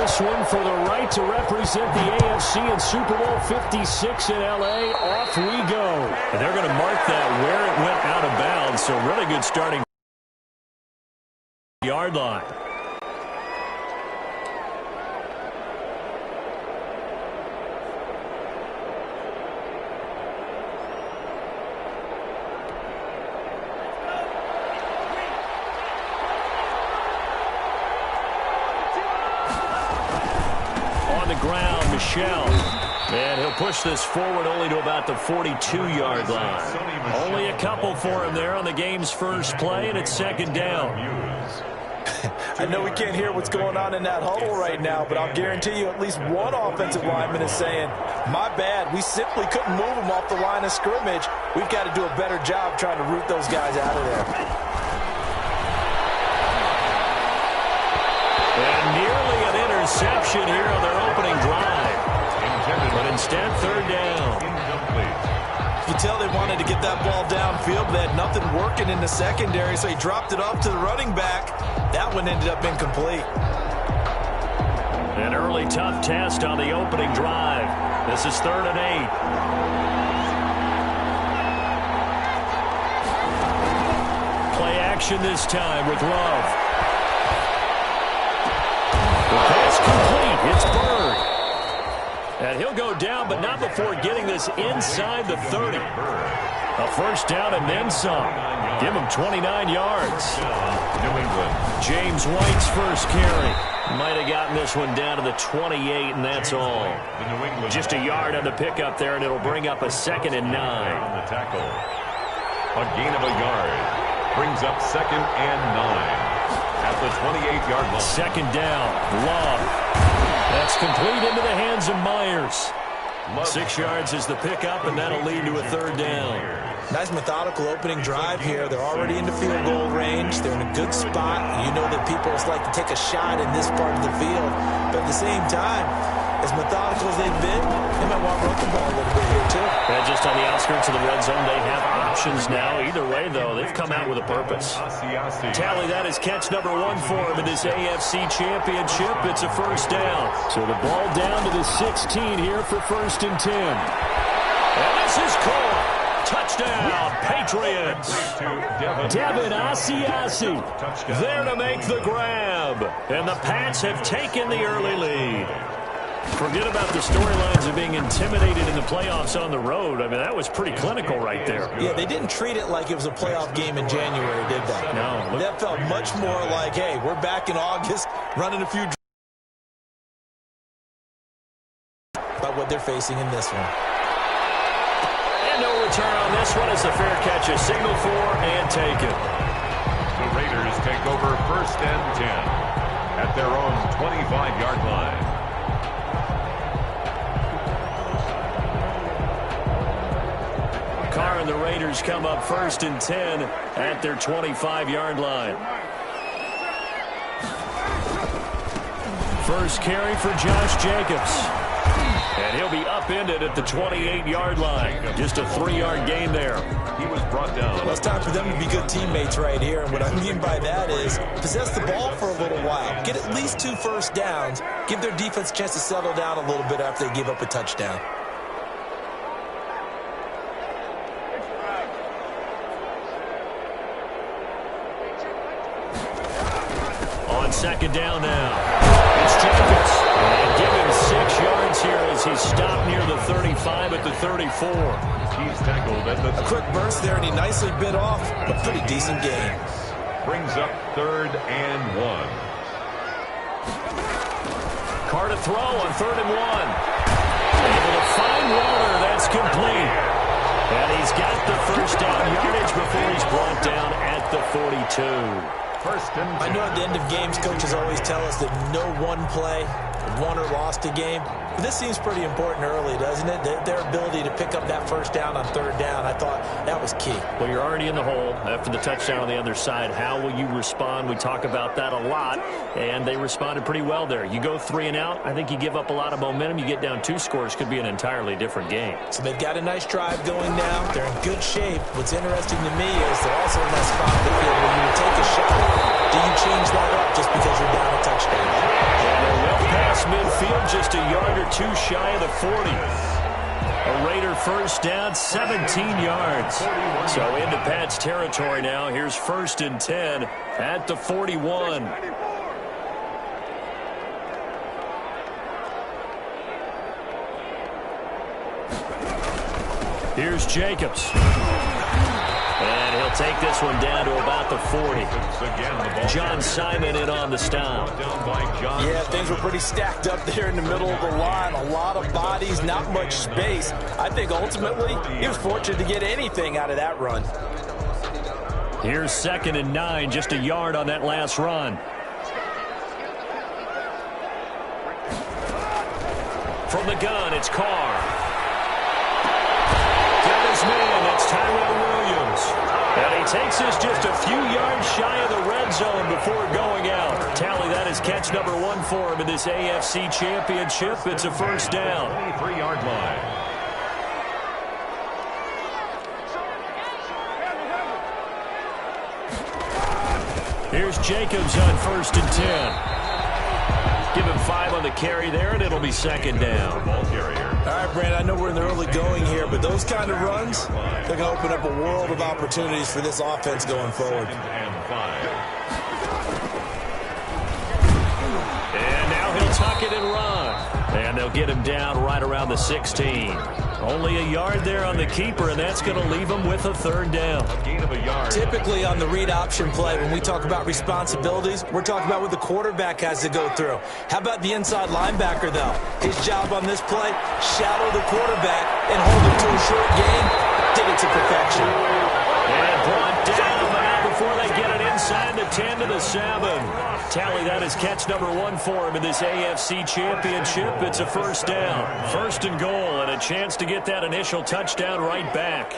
this one for the right to represent the AFC in Super Bowl 56 in L.A. Off we go. And they're going to mark that where it went out of bounds, so really good starting yard line. Ground, Michelle. And he'll push this forward only to about the 42-yard line. Only a couple for him there on the game's first play, and it's second down. I know we can't hear what's going on in that huddle right now, but I'll guarantee you at least one offensive lineman is saying, my bad, we simply couldn't move them off the line of scrimmage. We've got to do a better job trying to root those guys out of there. And nearly an interception here on their opening drive. But instead, third down. You tell they wanted to get that ball downfield, but they had nothing working in the secondary, so he dropped it off to the running back. That one ended up incomplete. An early tough test on the opening drive. This is 3rd and 8. Play action this time with Love. The pass complete. It's Bird. And he'll go down, but not before getting this inside the 30. A first down and then some. Give him 29 yards. James White's first carry. Might have gotten this one down to the 28, and that's all. Just a yard on the pickup there, and it'll bring up a 2nd and 9. On the tackle. A gain of a yard. Brings up 2nd and 9. At the 28-yard line. Second down. Love. That's complete into the hands of Myers. 6 yards is the pickup, and that'll lead to a third down. Nice methodical opening drive here. They're already into field goal range. They're in a good spot. You know that people just like to take a shot in this part of the field. But at the same time, as methodical as they've been, they might want to run the ball a little bit here, too. And just on the outskirts of the red zone, they have options now. Either way, though, they've come out with a purpose. Tally that is catch number 1 for him in this AFC Championship. It's a first down. So the ball down to the 16 here for 1st and 10. And this is caught. Touchdown, Patriots. Devin Asiasi there to make the grab. And the Pats have taken the early lead. Forget about the storylines of being intimidated in the playoffs on the road. I mean, that was pretty clinical right there. Yeah, they didn't treat it like it was a playoff game in January, did they? No. That felt much more like, hey, we're back in August, running a few about what they're facing in this one. And no return on this one as the fair catch is signaled for and taken. The Raiders take over 1st and 10 at their own 25-yard line. Carr and the Raiders come up 1st and 10 at their 25-yard line. First carry for Josh Jacobs. And he'll be upended at the 28-yard line. Just a 3-yard gain there. He was brought down. Well, it's time for them to be good teammates right here. And what I mean by that is possess the ball for a little while. Get at least 2 first downs. Give their defense a chance to settle down a little bit after they give up a touchdown. On second down now. It's Jacobs. And give him 6 yards here as he's stopped near the 35 at the 34. He's tackled at the... A quick burst there, and he nicely bit off a pretty decent gain. Brings up 3rd and 1. Carr to throw on 3rd and 1. Able to find Waller. That's complete. And he's got the first down yardage before he's brought down at the 42. I know at the end of games, coaches always tell us that no one play won or lost a game. But this seems pretty important early, doesn't it? Their ability to pick up that first down on 3rd down, I thought that was key. Well, you're already in the hole after the touchdown on the other side. How will you respond? We talk about that a lot, and they responded pretty well there. You go 3 and out, I think you give up a lot of momentum. You get down 2 scores, could be an entirely different game. So they've got a nice drive going now. They're in good shape. What's interesting to me is they're also in that spot in the field where you would take a shot. Do you change that up just because you're down a touchdown? Yeah, they're well past midfield, just a yard or two shy of the 40. A Raider first down, 17 yards. So into Pat's territory now. Here's 1st and 10 at the 41. Here's Jacobs. And he'll take this one down to about the 40. John Simon in on the stop. Yeah, things were pretty stacked up there in the middle of the line. A lot of bodies, not much space. I think ultimately he was fortunate to get anything out of that run. Here's 2nd and 9, just a yard on that last run. From the gun, it's Carr. Got his man, that's Tyrell Williams. And he takes us just a few yards shy of the red zone before going out. Tally, that is catch number 1 for him in this AFC Championship. It's a first down. 23-yard line. Here's Jacobs on 1st and 10. Give him 5 on the carry there, and it'll be 2nd down. Ball carrier. All right, Brandon, I know we're in the early going here, but those kind of runs, they're going to open up a world of opportunities for this offense going forward. 2nd and 5. And now he'll tuck it and run. And they'll get him down right around the 16. Only a yard there on the keeper, and that's going to leave him with a 3rd down. A gain of a yard. Typically on the read option play, when we talk about responsibilities, we're talking about what the quarterback has to go through. How about the inside linebacker, though? His job on this play, shadow the quarterback and hold him to a short gain. Did it to perfection. And brought down before they get it inside the 10 to the 7. Tally, that is catch number 1 for him in this AFC Championship. It's a first down. 1st and goal, and a chance to get that initial touchdown right back.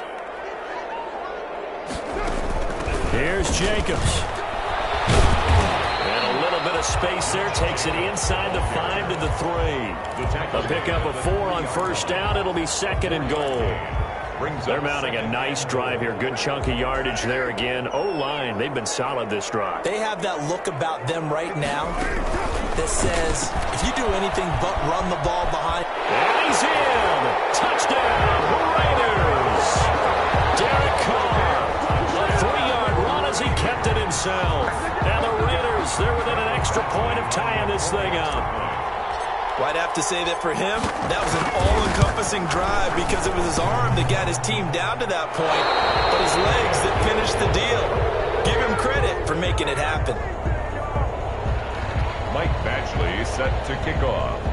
Here's Jacobs. And a little bit of space there. Takes it inside the 5 to the 3. A pickup of 4 on 1st down. It'll be 2nd and goal. They're mounting a nice drive here. Good chunk of yardage there again. O-line, they've been solid this drive. They have that look about them right now that says, if you do anything but run the ball behind. And he's in. Touchdown, Raiders. Derek Carr. A 3-yard run as he kept it himself. And the Raiders, they're within an extra point of tying this thing up. Well, I'd have to say that for him, that was an all-encompassing drive because it was his arm that got his team down to that point, but his legs that finished the deal. Give him credit for making it happen. Mike Badgley set to kick off.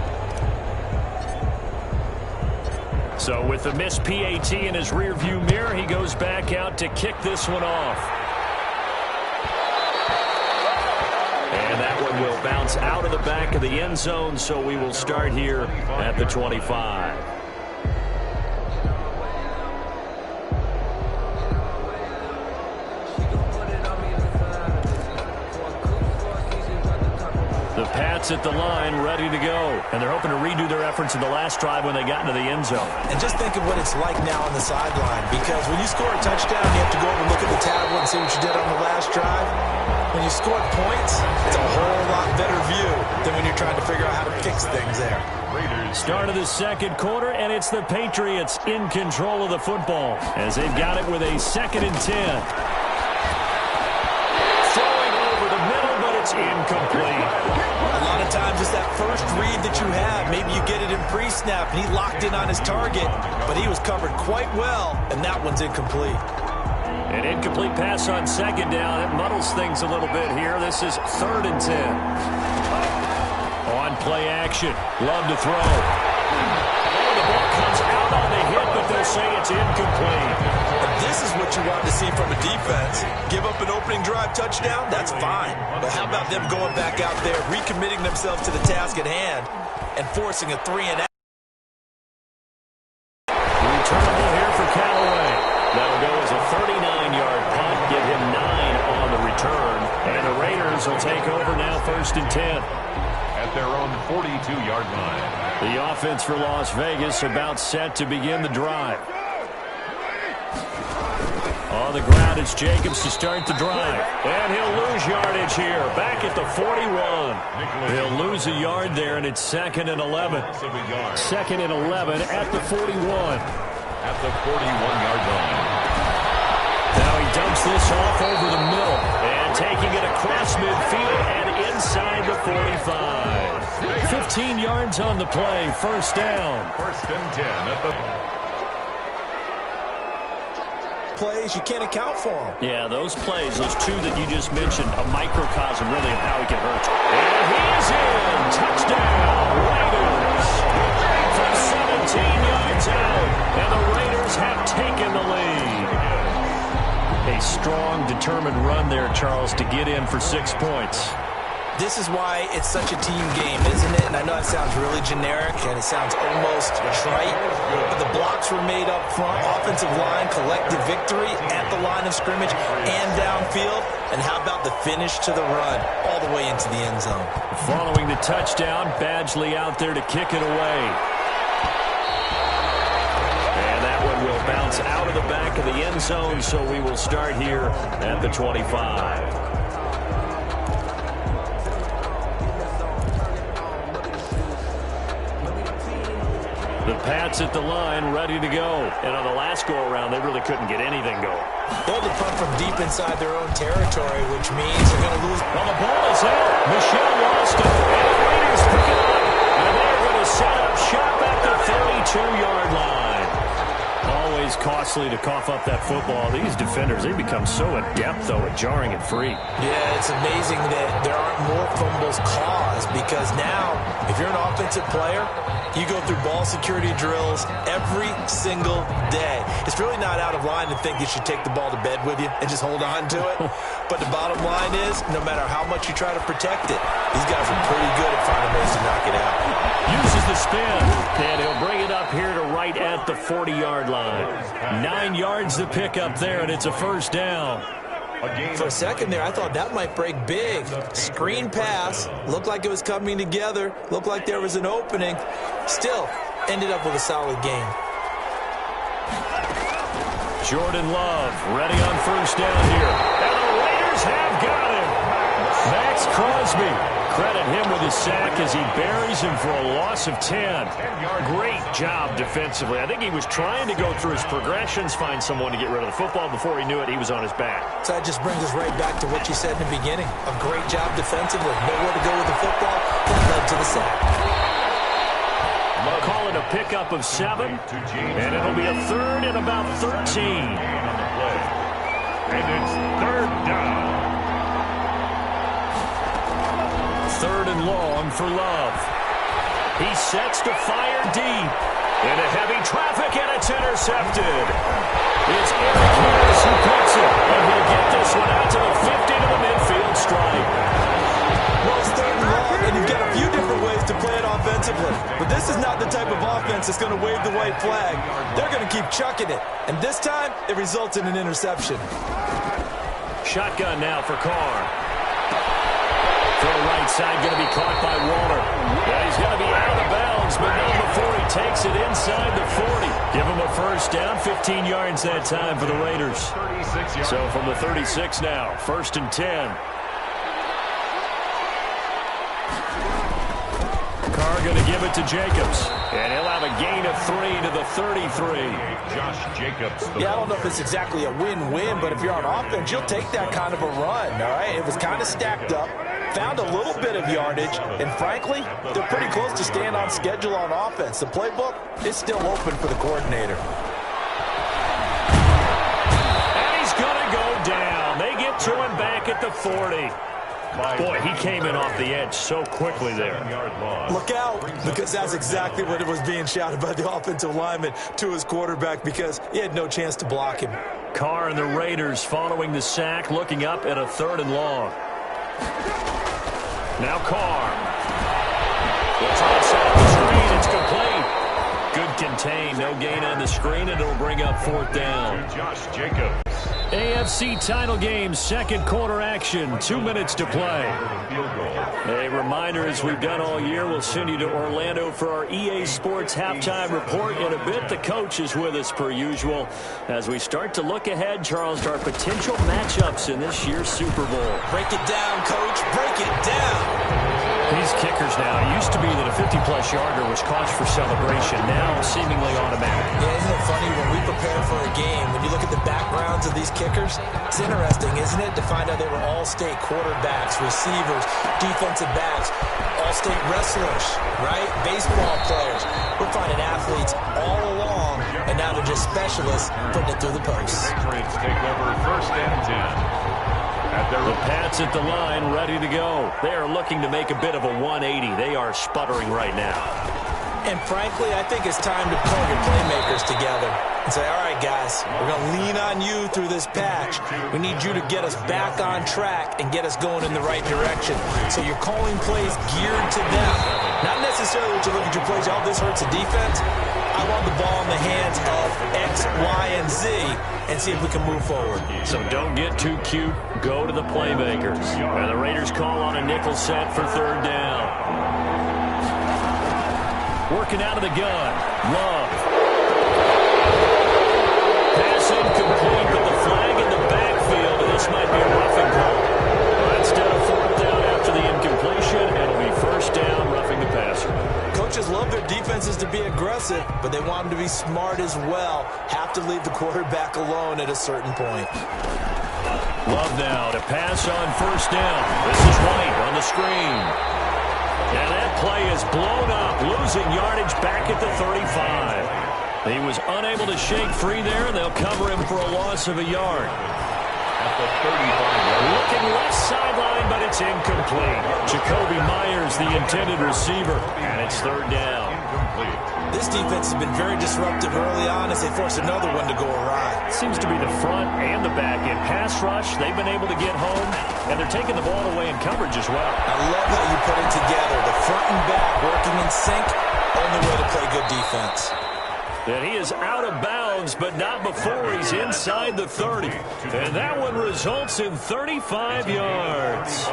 So with the missed PAT in his rearview mirror, he goes back out to kick this one off. And that one will bounce out of the back of the end zone, so we will start here at the 25. The Pats at the line, ready to go. And they're hoping to redo their efforts in the last drive when they got into the end zone. And just think of what it's like now on the sideline, because when you score a touchdown, you have to go over and look at the tablet and see what you did on the last drive. When you score points, it's a whole lot better view than when you're trying to figure out how to fix things there. Start of the 2nd quarter, and it's the Patriots in control of the football as they've got it with a 2nd and 10. Throwing over the middle, but it's incomplete. A lot of times it's that first read that you have. Maybe you get it in pre-snap, and he locked in on his target, but he was covered quite well, and that one's incomplete. An incomplete pass on 2nd down. It muddles things a little bit here. This is 3rd and 10. On play action. Love to throw. Oh, the ball comes out on the hit, but they'll say it's incomplete. And this is what you want to see from a defense. Give up an opening drive touchdown, that's fine. But how about them going back out there, recommitting themselves to the task at hand, and forcing a 3-and-out? Returnable here for Callaway. That'll go as a 39-yard punt. Give him 9 on the return. And the Raiders will take over now 1st and 10. At their own 42-yard line. The offense for Las Vegas about set to begin the drive. On the ground, it's Jacobs to start the drive. And he'll lose yardage here. Back at the 41. He'll lose a yard there, and it's 2nd and 11. 2nd and 11 at the 41. At the 41-yard line. Now he dumps this off over the middle. And taking it across midfield and inside the 45. 15 yards on the play. First down. 1st and 10 at the... Plays, you can't account for them. Yeah, those plays, those two that you just mentioned, a microcosm really of how he can hurt. And he's in. Touchdown, Raiders. From 17 yards out, and the Raiders have taken the lead. A strong, determined run there, Charles, to get in for 6 points. This is why it's such a team game, isn't it? And I know it sounds really generic, and it sounds almost trite, but the blocks were made up front, offensive line, collective victory at the line of scrimmage and downfield. And how about the finish to the run all the way into the end zone? Following the touchdown, Badgley out there to kick it away. And that one will bounce out of the back of the end zone, so we will start here at the 25. The Pats at the line, ready to go. And on the last go-around, they really couldn't get anything going. They had to punt from deep inside their own territory, which means they're going to lose. Well, the ball is out. Michelle lost it. And the Raiders pick it up. And they're going to set up shop at the 32-yard line. Always costly to cough up that football. These defenders, they become so adept, though, at jarring it free. Yeah, it's amazing that there aren't more fumbles caused, because now, if you're an offensive player, you go through ball security drills every single day. It's really not out of line to think you should take the ball to bed with you and just hold on to it. But the bottom line is, no matter how much you try to protect it, these guys are pretty good at finding ways to knock it out. Uses the spin, and he'll bring it up here to right at the 40-yard line. 9 yards to pick up there, and it's a first down. For a second there, I thought that might break big. Screen pass. Looked like it was coming together. Looked like there was an opening. Still, ended up with a solid game. Jordan Love ready on first down here. And the Raiders have got him. Max Crosby. Credit him with his sack as he buries him for a loss of 10. Great job defensively. I think he was trying to go through his progressions, find someone to get rid of the football. Before he knew it, he was on his back. So that just brings us right back to what you said in the beginning. A great job defensively. Nowhere to go with the football. That led to the sack. Call it a pickup of 7, and it'll be a third and about 13. And it's 3rd down. 3rd and long for Love. He sets to fire deep. Into heavy traffic, and it's intercepted. It's Eric Harris who picks it. And he'll get this one out to the 50 to the midfield stripe. Well, it's 3rd and long, and you've got a few different ways to play it offensively. But this is not the type of offense that's going to wave the white flag. They're going to keep chucking it. And this time, it results in an interception. Shotgun now for Carr. Throw right side, going to be caught by Waller. Yeah, he's going to be out of bounds, but not before he takes it inside the 40. Give him a first down, 15 yards that time for the Raiders. So from the 36 now, 1st and 10. Carr going to give it to Jacobs. And he'll have a gain of 3 to the 33. Josh Jacobs. Yeah, I don't know if it's exactly a win-win, but if you're on offense, you'll take that kind of a run, all right? It was kind of stacked up, found a little bit of yardage, and frankly, they're pretty close to staying on schedule on offense. The playbook is still open for the coordinator. And he's going to go down. They get to him back at the 40. Boy, he came in off the edge so quickly there. Look out, because that's exactly what it was being shouted by the offensive lineman to his quarterback, because he had no chance to block him. Carr and the Raiders following the sack, looking up at a 3rd and long. Now Carr. It's outside the screen. It's complete. Good contain. No gain on the screen, and it'll bring up 4th down. Josh Jacobs. AFC title game, second quarter action, 2 minutes to play. A reminder, as we've done all year, we'll send you to Orlando for our EA Sports halftime report. In a bit, the coach is with us per usual as we start to look ahead, Charles, to our potential matchups in this year's Super Bowl. Break it down, Coach. Break it down. These kickers now, it used to be that a 50-plus yarder was cause for celebration. Now, seemingly automatic. Yeah, isn't it funny when we prepare for a game, when you look at the backgrounds of these kickers, it's interesting, isn't it, to find out they were all-state quarterbacks, receivers, defensive backs, all-state wrestlers, right? Baseball players. We're finding athletes all along, and now they're just specialists putting it through the posts. Patriots take over first and 10. The Pats at the line, ready to go. They are looking to make a bit of a 180. They are sputtering right now. And frankly, I think it's time to pull your playmakers together and say, all right, guys, we're going to lean on you through this patch. We need you to get us back on track and get us going in the right direction. So you're calling plays geared to them. Not necessarily what you look at your plays, oh, this hurts the defense. I want the ball in the hands of X, Y, and Z and see if we can move forward. So don't get too cute. Go to the playmakers. And the Raiders call on a nickel set for third down. Working out of the gun. Love. Pass incomplete, but the flag in the backfield. This might be a roughing call. Instead of fourth down after the incompletion, it'll be first down, roughing the passer. Coaches love their defenses to be aggressive, but they want them to be smart as well. Have to leave the quarterback alone at a certain point. Love now to pass on first down. This is White on the screen. And that play is blown up, losing yardage back at the 35. He was unable to shake free there, and they'll cover him for a loss of a yard. At the 35. Looking left sideline, but it's incomplete. Jacoby Myers, the intended receiver, and it's third down. Incomplete. This defense has been very disruptive early on as they force another one to go awry. Seems to be the front and the back. In pass rush, they've been able to get home, and they're taking the ball away in coverage as well. I love how you put it together. The front and back working in sync, only way to play good defense. And he is out of bounds, but not before he's inside the 30. And that one results in 35 yards.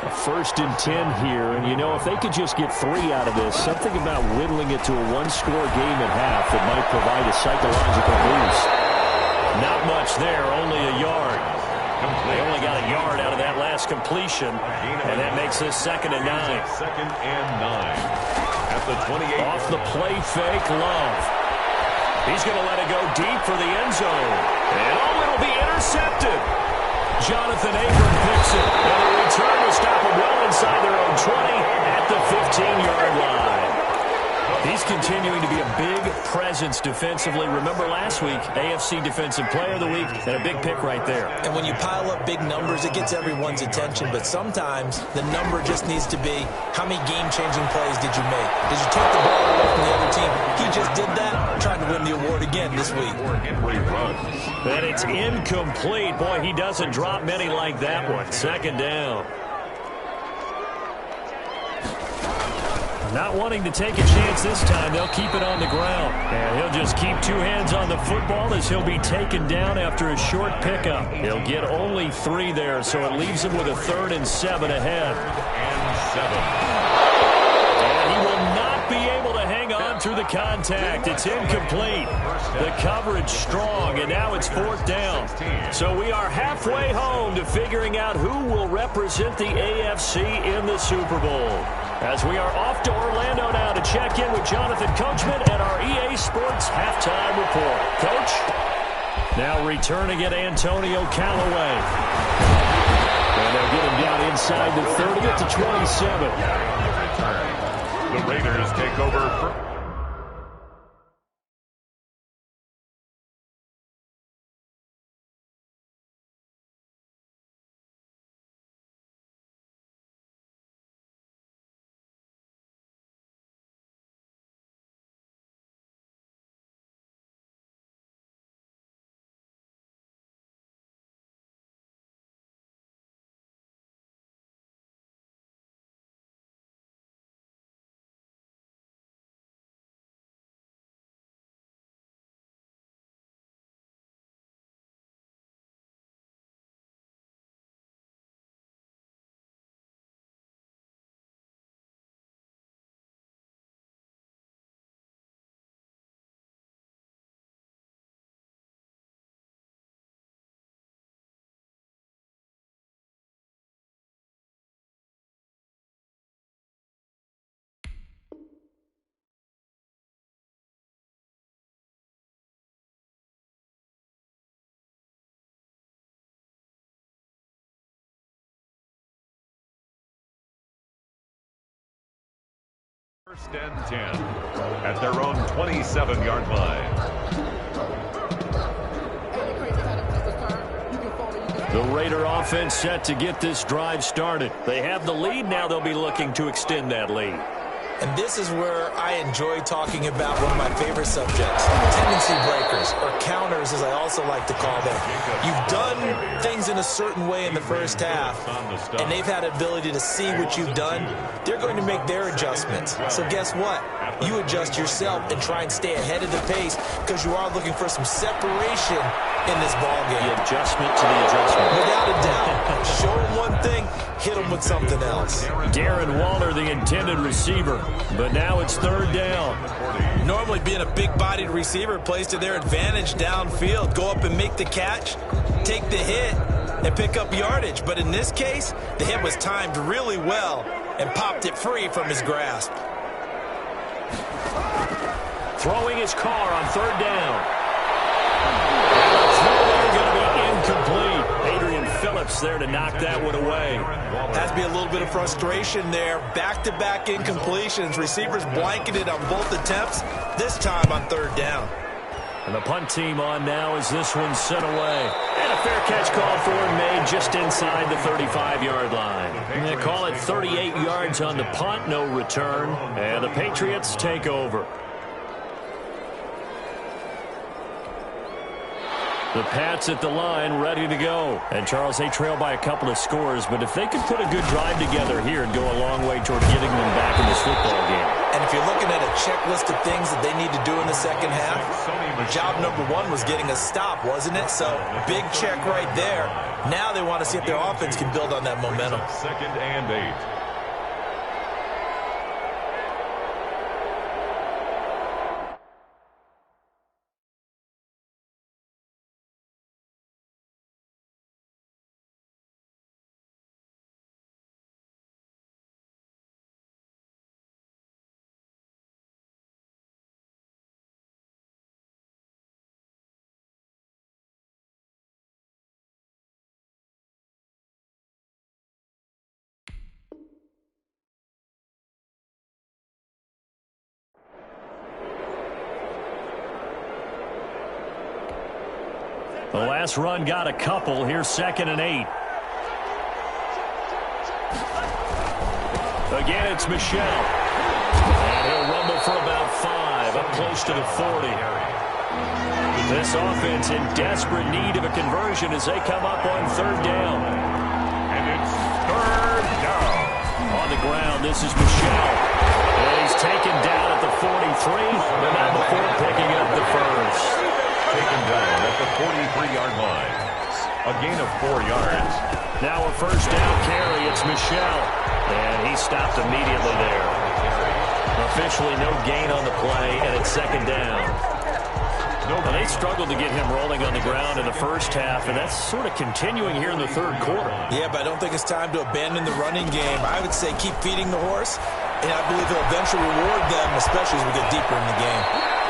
A first and 10 here, and you know, if they could just get 3 out of this, something about whittling it to a one-score game at half that might provide a psychological boost. Not much there, only a yard. They only got a yard out of that last completion, and that makes this second and 9. Second and 9. At the 28. Off the play fake, Love. He's going to let it go deep for the end zone. And it'll be intercepted. Jonathan Abram picks it. And the return will stop him well inside their own 20 at the 15-yard line. He's continuing to be a big presence defensively. Remember last week, AFC Defensive Player of the Week, and a big pick right there. And when you pile up big numbers, it gets everyone's attention. But sometimes the number just needs to be, how many game-changing plays did you make? Did you take the ball away from the other team? He just did that, trying to win the award again this week. And it's incomplete. Boy, he doesn't drop many like that one. Second down. Not wanting to take a chance this time, they'll keep it on the ground. And he'll just keep 2 hands on the football as he'll be taken down after a short pickup. He'll get only 3 there, so it leaves him with a 3rd and 7 ahead. And he will not be able to hang on through the contact. It's incomplete. The coverage strong, and now it's 4th down. So we are halfway home to figuring out who will represent the AFC in the Super Bowl. As we are off to Orlando now to check in with Jonathan Coachman at our EA Sports halftime report. Coach, now returning at Antonio Callaway. And they'll get him down inside the 30 at the 27. The Raiders take over. First and 10 at their own 27-yard line. The Raider offense set to get this drive started. They have the lead. Now they'll be looking to extend that lead. And this is where I enjoy talking about one of my favorite subjects, tendency breakers, or counters as I also like to call them. You've done things in a certain way in the first half, and they've had ability to see what you've done. They're going to make their adjustments. So guess what? You adjust yourself and try and stay ahead of the pace because you are looking for some separation in this ballgame. The adjustment to the adjustment. Without a doubt. Show them one thing, hit them with something else. Darren Waller, the intended receiver, but now it's third down. Normally being a big-bodied receiver plays to their advantage downfield. Go up and make the catch, take the hit, and pick up yardage. But in this case, the hit was timed really well and popped it free from his grasp. Throwing his car on third down. Throw there going to be incomplete. Adrian Phillips there to knock that one away. Has to be a little bit of frustration there. Back-to-back incompletions. Receivers blanketed on both attempts, this time on third down. And the punt team on now as this one's set away. And a fair catch called for and made just inside the 35-yard line. And they call it 38 yards on the punt, no return. And the Patriots take over. The Pats at the line, ready to go. And, Charles, they trail by a couple of scores, but if they could put a good drive together here and go a long way toward getting them back in this football game. And if you're looking at a checklist of things that they need to do in the second half, job number one was getting a stop, wasn't it? So, big check right there. Now they want to see if their offense can build on that momentum. Second and 8. The last run got a couple. Here's second and 8. Again, it's Michel. And he'll rumble for about 5, up close to the 40. This offense in desperate need of a conversion as they come up on third down. And it's third down. On the ground, this is Michel. And he's taken down at the 43, but not before picking up the first. Taken down at the 43-yard line. A gain of 4 yards. Now a first down carry. It's Michel. And he stopped immediately there. Officially no gain on the play, and it's second down. Well, they struggled to get him rolling on the ground in the first half, and that's sort of continuing here in the third quarter. Yeah, but I don't think it's time to abandon the running game. I would say keep feeding the horse, and I believe he'll eventually reward them, especially as we get deeper in the game.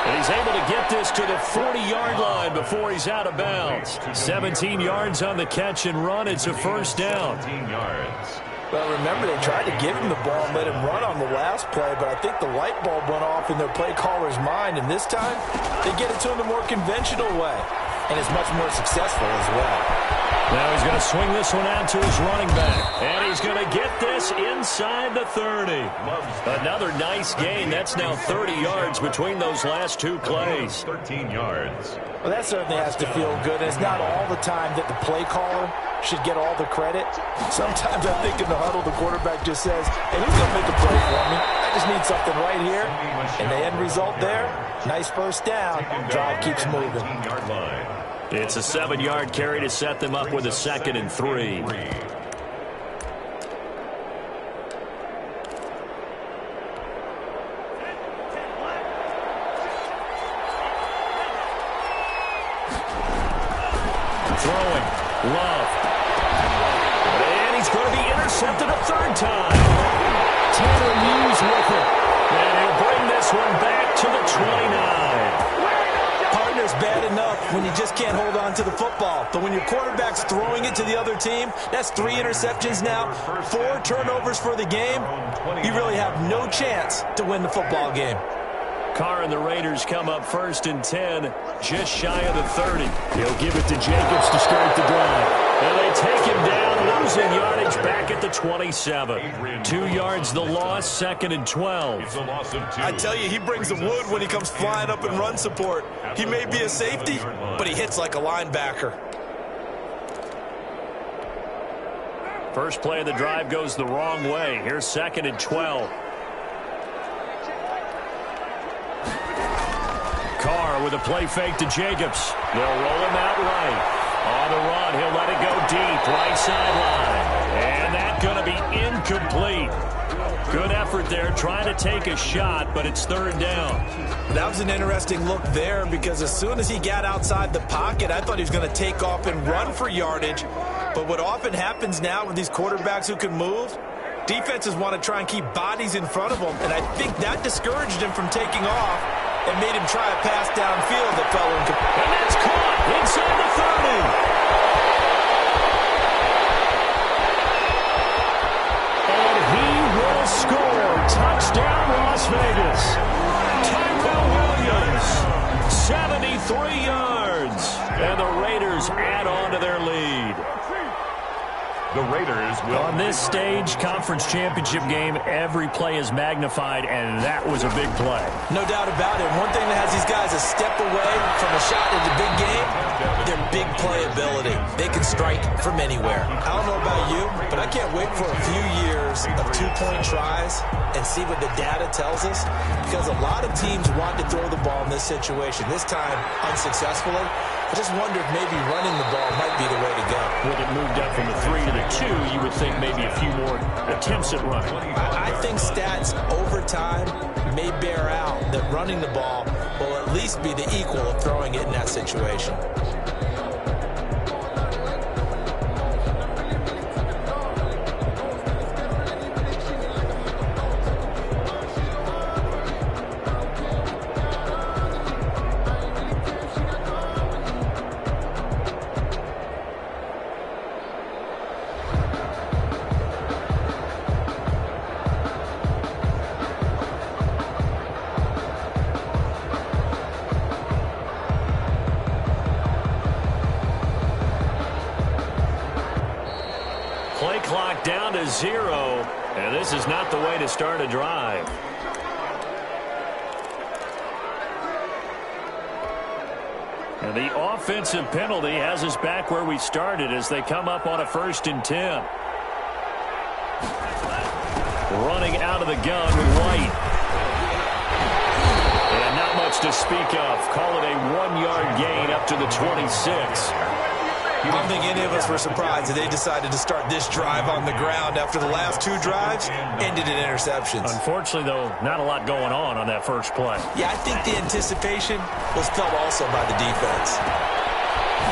And he's able to get this to the 40-yard line before he's out of bounds. 17 yards on the catch and run. It's a first down. 17 yards. Well, remember, they tried to give him the ball and let him run on the last play, but I think the light bulb went off in their play caller's mind, and this time they get it to him the more conventional way, and it's much more successful as well. Now he's going to swing this one out to his running back. And he's going to get this inside the 30. Another nice gain. That's now 30 yards between those last two plays. 13 yards. Well, that certainly has to feel good. And it's not all the time that the play caller should get all the credit. Sometimes I think in the huddle, the quarterback just says, hey, who's going to make a play for me? I just need something right here. And the end result there, nice first down. Drive keeps moving. It's a 7-yard carry to set them up with a 2nd and 3. Throwing. Love. And he's going to be intercepted a third time. Tanner Muse with it. And he'll bring this one back to the 29. is bad enough when you just can't hold on to the football. But when your quarterback's throwing it to the other team, that's 3 interceptions now, 4 turnovers for the game. You really have no chance to win the football game. Carr and the Raiders come up 1st and 10, just shy of the 30. He'll give it to Jacobs to start the drive. And they take him down, losing yardage back at the 27. 2 yards the loss, 2nd and 12. It's a loss of 2. I tell you, he brings the wood when he comes flying up in run support. He may be a safety, but he hits like a linebacker. First play of the drive goes the wrong way. Here's 2nd and 12. Carr with a play fake to Jacobs. They'll roll him out right. On the run, he'll let it go deep, right sideline. And that's going to be incomplete. Good effort there, trying to take a shot, but it's 3rd down. That was an interesting look there because as soon as he got outside the pocket, I thought he was going to take off and run for yardage. But what often happens now with these quarterbacks who can move, defenses want to try and keep bodies in front of them, and I think that discouraged him from taking off and made him try a pass downfield that fell incomplete. And that's caught inside the 30. And he will score. Touchdown, Las Vegas. Tyrell Williams, 73 yards. And the Raiders add on to their lead. The Raiders will... On this stage, conference championship game, every play is magnified, and that was a big play. No doubt about it. One thing that has these guys a step away from a shot in the big game, their big play ability. They can strike from anywhere. I don't know about you, but I can't wait for a few years of 2-point tries and see what the data tells us, because a lot of teams want to throw the ball in this situation. This time, unsuccessfully. I just wonder if maybe running the ball might be the way to go. With it moved up from the 3 to the 2, you would think maybe a few more attempts at running. I think stats over time may bear out that running the ball will at least be the equal of throwing it in that situation. Play clock down to 0, and this is not the way to start a drive. And the offensive penalty has us back where we started as they come up on a 1st and 10. Running out of the gun with White. And not much to speak of. Call it a 1-yard gain up to the 26. I don't think any of us were surprised that they decided to start this drive on the ground after the last 2 drives ended in interceptions. Unfortunately, though, not a lot going on that first play. Yeah, I think the anticipation was felt also by the defense.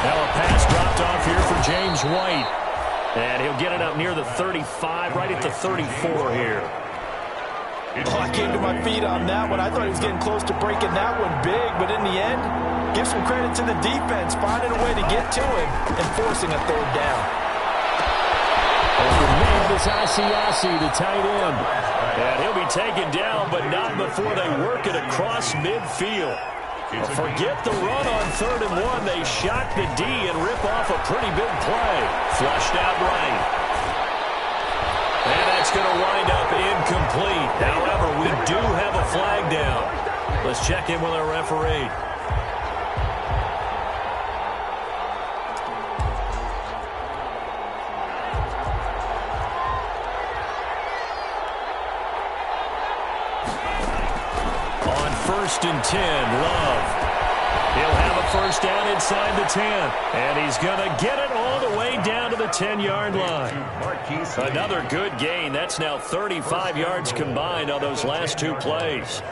Now a pass dropped off here for James White. And he'll get it up near the 35, right at the 34 here. Oh, I came to my feet on that one. I thought he was getting close to breaking that one big, but in the end, give some credit to the defense, finding a way to get to him and forcing a 3rd down. Over mid is Asiasi, the tight end. And he'll be taken down, but not before they work it across midfield. Forget the run on 3rd and 1. They shock the D and rip off a pretty big play. Flushed out right. And that's going to wind up incomplete. However, we do have a flag down. Let's check in with our referee. On 1st and 10, Love. He'll have a 1st down inside the 10. And he's going to get it all the way down to the 10-yard line. Another good gain. That's now 35 yards combined on those last 2 plays.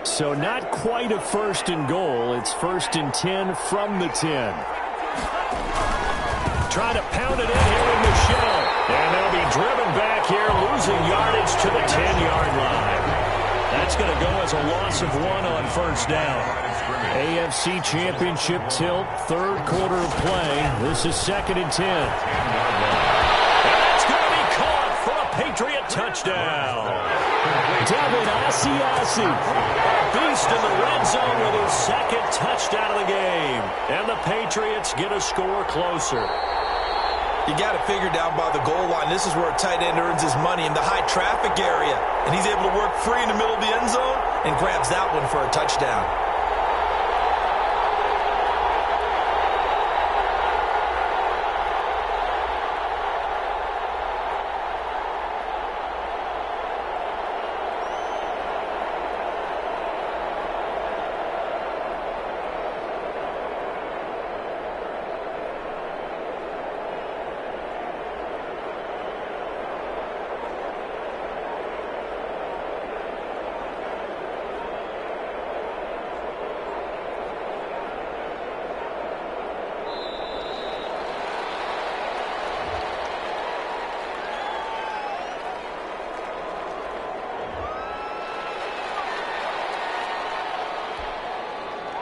So not quite a 1st and goal. It's 1st and 10 from the 10. Trying to pound it in here with Michelle. And they'll be driven back here, losing yardage to the 10-yard line. That's going to go as a loss of 1 on first down. AFC Championship tilt, third quarter of play. This is 2nd and 10. And that's going to be caught for a Patriot touchdown. Devin Asiasi, beast in the red zone with his 2nd touchdown of the game. And the Patriots get a score closer. You got to figure down by the goal line. This is where a tight end earns his money, in the high traffic area. And he's able to work free in the middle of the end zone and grabs that one for a touchdown.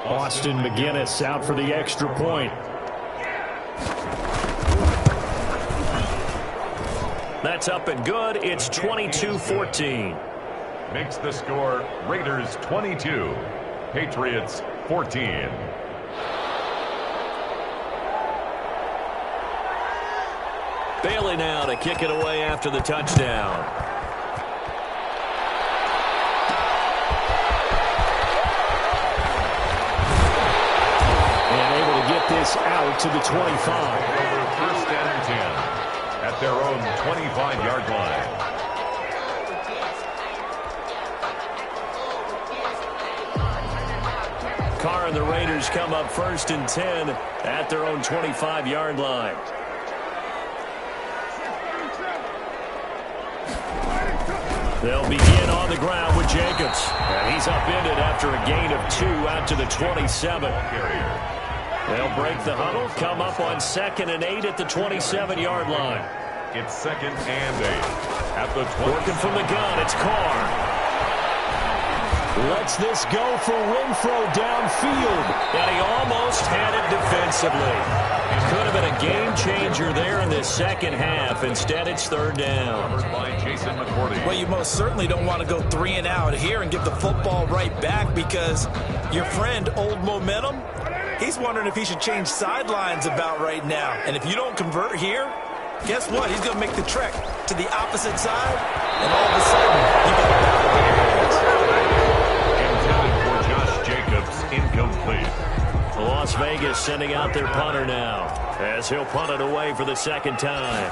Austin McGinnis out for the extra point. That's up and good. It's 22-14. Makes the score Raiders 22, Patriots 14. Bailey now to kick it away after the touchdown. This out to the 25. First and 10 at their own 25-yard line. Carr and the Raiders come up 1st and 10 at their own 25-yard line. They'll begin on the ground with Jacobs. And he's upended after a gain of 2 out to the 27. They'll break the huddle, come up on 2nd and 8 at the 27-yard line. It's 2nd and 8 at the 20. Working from the gun, it's Carr. Lets this go for Renfro downfield. And he almost had it defensively. Could have been a game changer there in this second half. Instead, it's 3rd down. Well, you most certainly don't want to go 3 and out here and give the football right back, because your friend, Old Momentum, he's wondering if he should change sidelines about right now. And if you don't convert here, guess what? He's going to make the trek to the opposite side, and all of a sudden, you got a battle in your hands. Intended for Josh Jacobs, incomplete. Las Vegas sending out their punter now, as he'll punt it away for the 2nd time.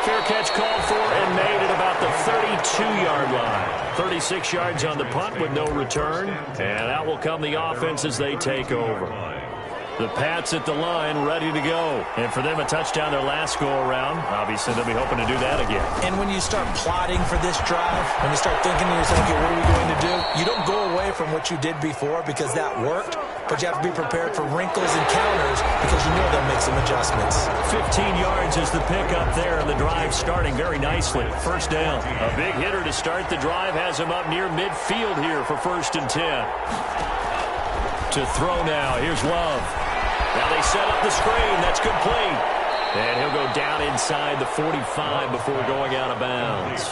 Fair catch called for and made at about the 32-yard line. 36 yards on the punt with no return. And out will come the offense as they take over. The Pats at the line ready to go. And for them, a touchdown their last go-around. Obviously, they'll be hoping to do that again. And when you start plotting for this drive, when you start thinking to yourself, okay, what are we going to do? You don't go away from what you did before because that worked. But you have to be prepared for wrinkles and counters because you know they'll make some adjustments. 15 yards is the pickup there, and the drive starting very nicely. 1st down. A big hitter to start the drive has him up near midfield here for 1st and 10. To throw now. Here's Love. Now they set up the screen. That's complete. And he'll go down inside the 45 before going out of bounds.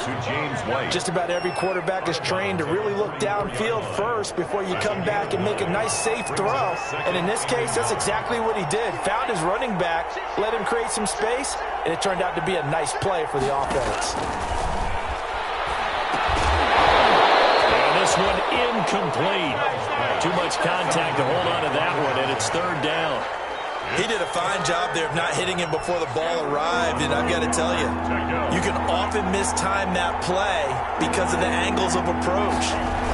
Just about every quarterback is trained to really look downfield first before you come back and make a nice, safe throw. And in this case, that's exactly what he did. Found his running back, let him create some space, and it turned out to be a nice play for the offense. And this one incomplete. Too much contact to hold on to that one, and it's 3rd down. He did a fine job there of not hitting him before the ball arrived, and I've got to tell you, you can often mistime that play because of the angles of approach.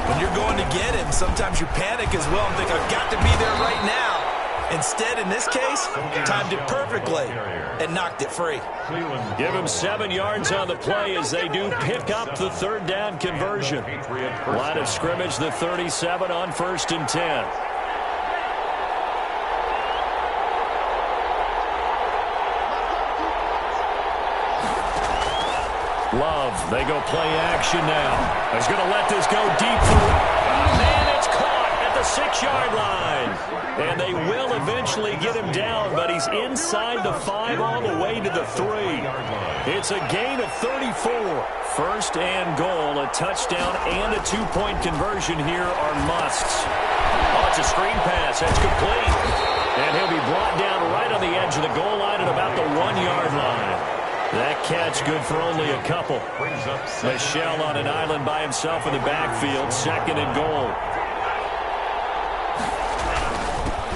When you're going to get him, sometimes you panic as well and think, I've got to be there right now. Instead, in this case, timed it perfectly and knocked it free. Give him 7 yards on the play as they do pick up the 3rd down conversion. Line of scrimmage, the 37 on 1st and 10. Love, they go play action now. He's going to let this go deep for man, it's caught at the 6-yard line. And they will eventually get him down, but he's inside the 5 all the way to the 3. It's a gain of 34. First and goal, a touchdown and a 2-point conversion here are musts. Oh, it's a screen pass. That's complete. And he'll be brought down right on the edge of the goal line at about the 1-yard line. That catch good for only a couple. Michel on an island by himself in the backfield. Second and goal.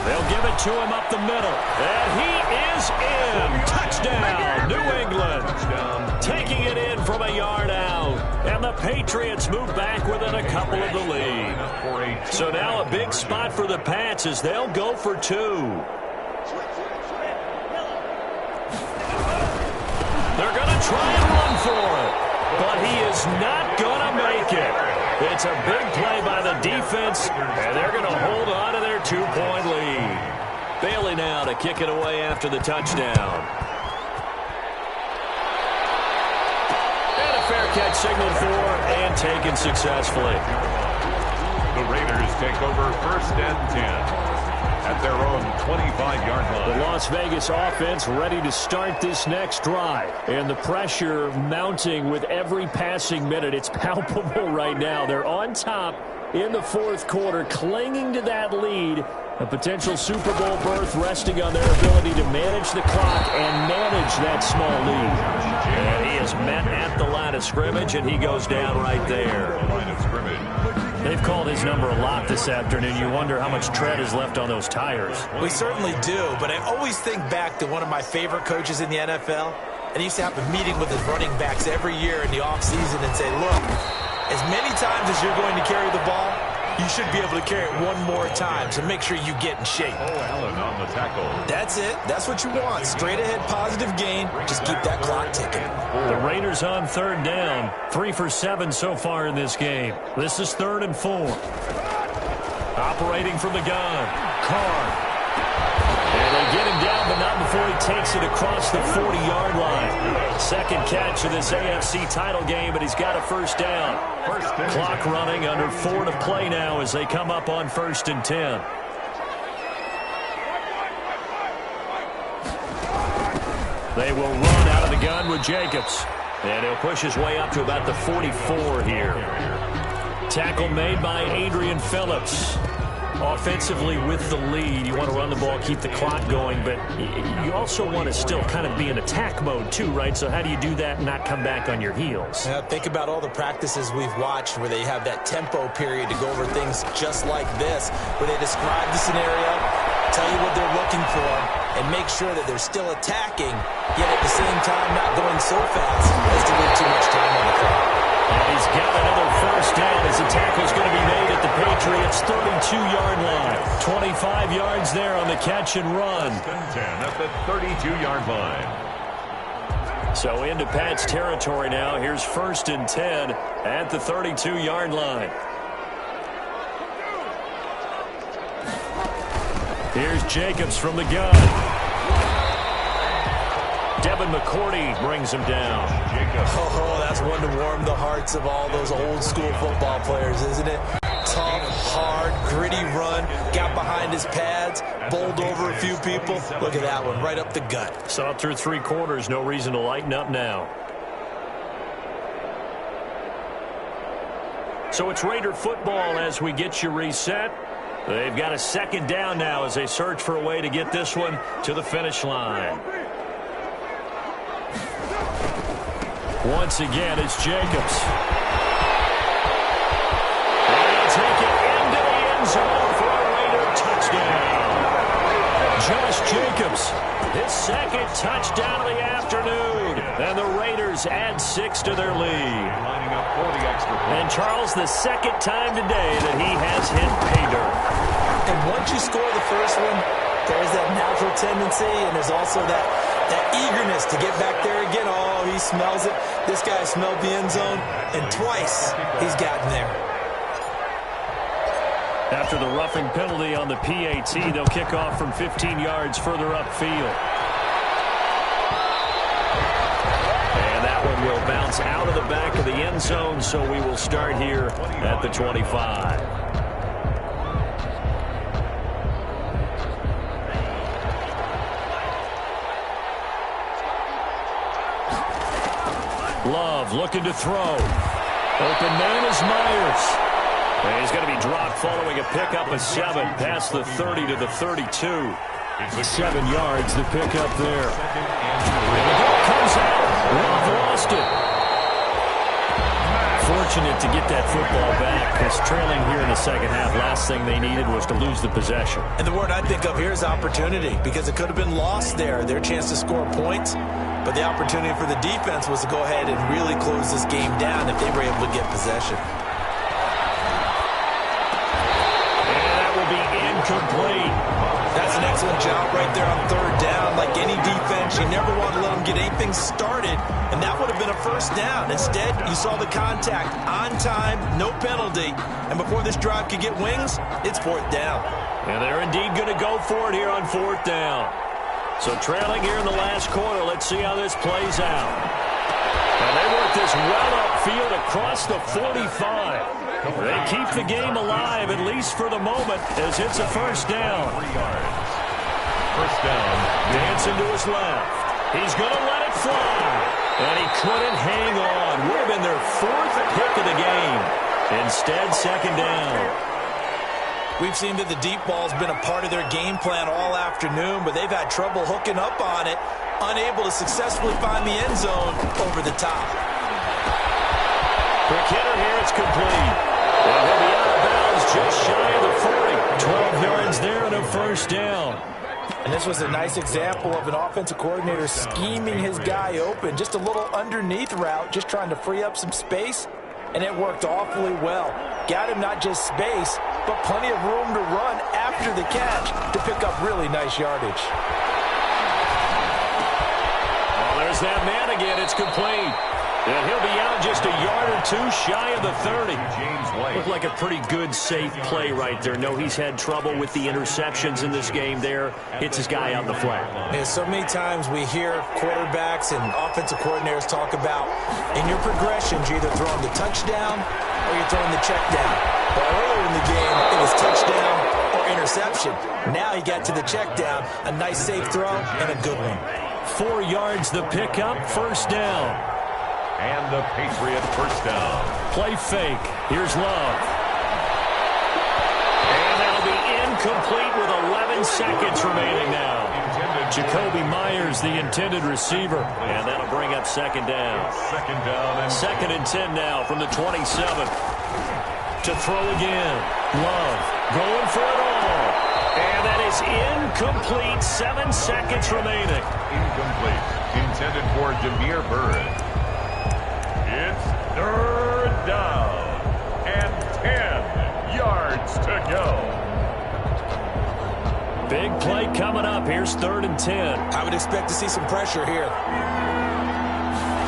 They'll give it to him up the middle. And he is in. Touchdown, New England. Taking it in from a yard out. And the Patriots move back within a couple of the lead. So now a big spot for the Pats as they'll go for 2. They're going to try and run for it, but he is not going to make it. It's a big play by the defense, and they're going to hold on to their 2-point lead. Bailey now to kick it away after the touchdown. And a fair catch signaled for and taken successfully. The Raiders take over first and 10. At their own 25-yard line. The Las Vegas offense ready to start this next drive. And the pressure mounting with every passing minute. It's palpable right now. They're on top in the 4th quarter, clinging to that lead. A potential Super Bowl berth resting on their ability to manage the clock and manage that small lead. And he is met at the line of scrimmage, and he goes down right there. Line of scrimmage. They've called his number a lot this afternoon. You wonder how much tread is left on those tires. We certainly do, but I always think back to one of my favorite coaches in the NFL, and he used to have a meeting with his running backs every year in the offseason and say, look, as many times as you're going to carry the ball, you should be able to carry it one more time, so make sure you get in shape. Oh, Allen on the tackle. That's it. That's what you want. Straight ahead, positive gain. Just keep that clock ticking. The Raiders on 3rd down. 3 for 7 so far in this game. This is 3rd and 4. Operating from the gun. Carr. And they get him down, but not before he takes it across the 40-yard line. Second catch of this AFC title game, but he's got a first down. Clock running under 4 to play now as they come up on 1st and 10. They will run out of the gun with Jacobs. And he'll push his way up to about the 44 here. Tackle made by Adrian Phillips. Offensively with the lead, you want to run the ball, keep the clock going, but you also want to still kind of be in attack mode too, right? So how do you do that and not come back on your heels? Yeah, think about all the practices we've watched where they have that tempo period to go over things just like this, where they describe the scenario, tell you what they're looking for, and make sure that they're still attacking, yet at the same time not going so fast as to leave too much time on the clock. And he's got another first down as the tackle's going to be made at the Patriots' 32-yard line. 25 yards there on the catch and run. 10 at the 32-yard line. So into Pat's territory now. Here's 1st and 10 at the 32-yard line. Here's Jacobs from the gun. Devin McCourty brings him down. Oh, that's one to warm the hearts of all those old school football players, isn't it? Tough, hard, gritty run, got behind his pads, bowled over a few people. Look at that one, right up the gut. Saw it through 3 quarters, no reason to lighten up now. So it's Raider football as we get you reset. They've got a 2nd down now as they search for a way to get this one to the finish line. Once again, it's Jacobs. They'll take it into the end zone for a Raider touchdown. Josh Jacobs, his 2nd touchdown of the afternoon. And the Raiders add 6 to their lead. Lining up for the extra point. And Charles, the 2nd time today that he has hit pay dirt. And once you score the first one, there's that natural tendency, and there's also that eagerness to get back there again. Oh, he smells it. This guy smelled the end zone, and twice he's gotten there. After the roughing penalty on the PAT, they'll kick off from 15 yards further upfield. And that one will bounce is out of the back of the end zone, so we will start here at the 25. Love looking to throw. Open man is Myers. And he's going to be dropped following a pickup of 7 past the 30 to the 32. 7 yards, the pickup there. And the ball comes out. Love lost it. Fortunate to get that football back, because trailing here in the second half, last thing they needed was to lose the possession. And the word I think of here is opportunity, because it could have been lost there. Their chance to score points. But the opportunity for the defense was to go ahead and really close this game down if they were able to get possession. And that will be incomplete. That's an excellent job right there on third down. Like any defense, you never want to let them get anything started, and that would have been a first down. Instead, you saw the contact on time, no penalty, and before this drive could get wings, it's fourth down. And they're indeed going to go for it here on fourth down. So trailing here in the last quarter, let's see how this plays out. And they work this well upfield across the 45. They keep the game alive, at least for the moment, as it's a first down. 3 yards. First down. Dancing to his left. He's going to let it fly. And he couldn't hang on. Would have been their 4th pick of the game. Instead, second down. We've seen that the deep ball's been a part of their game plan all afternoon, but they've had trouble hooking up on it, unable to successfully find the end zone over the top. Quick hitter here, it's complete. And he'll be out of bounds just shy of the 40. 12 yards there and a first down. And this was a nice example of an offensive coordinator scheming his guy open. Just a little underneath route, just trying to free up some space, and it worked awfully well. Got him not just space, but plenty of room to run after the catch to pick up really nice yardage. Oh, there's that man again. It's complete. And he'll be out just a yard or 2 shy of the 30. Looked like a pretty good, safe play right there. No, he's had trouble with the interceptions in this game there. Hits his guy out in the flat. Yeah, so many times we hear quarterbacks and offensive coordinators talk about, in your progressions, you're either throwing the touchdown or you're throwing the check down. But earlier in the game, it was touchdown or interception. Now he got to the check down, a nice safe throw, and a good one. 4 yards the pickup, first down. And the Patriot first down. Play fake. Here's Love. And that'll be incomplete with 11 seconds remaining now. Jacoby Myers, the intended receiver. And that'll bring up second down. Second down. And 2nd and 10 now from the 27. To throw again. Love going for it all. And that is incomplete. 7 seconds remaining. Incomplete. Intended for Jameer Byrd. It's third down and 10 yards to go. Big play coming up. Here's 3rd and 10. I would expect to see some pressure here.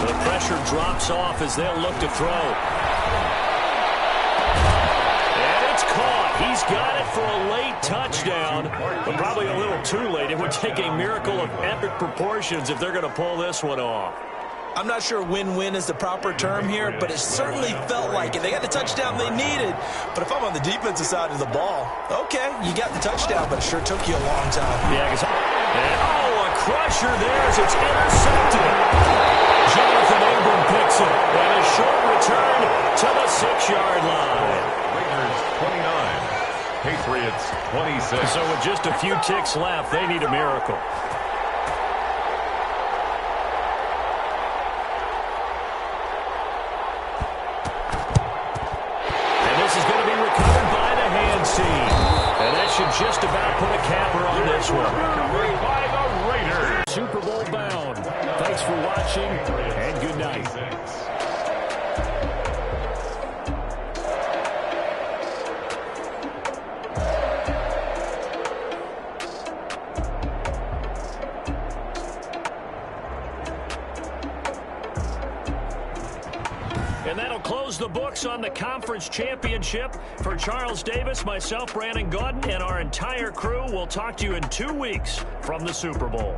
The pressure drops off as they'll look to throw. And it's caught. He's got it for a late touchdown, but probably a little too late. It would take a miracle of epic proportions if they're going to pull this one off. I'm not sure win-win is the proper term here, but it certainly felt like it. They got the touchdown they needed. But if I'm on the defensive side of the ball, okay, you got the touchdown, but it sure took you a long time. Yeah, because a crusher there as it's intercepted. Jonathan Ingram picks it, and a short return to the 6-yard line. Raiders 29, Patriots 26. So with just a few ticks left, they need a miracle. And that should just about put a capper on this one. Recovered by the Raiders. Super Bowl bound. Thanks for watching, and good night. And that'll close the books on the conference championship. For Charles Davis, myself, Brandon Gaudin, and our entire crew, we'll talk to you in 2 weeks from the Super Bowl.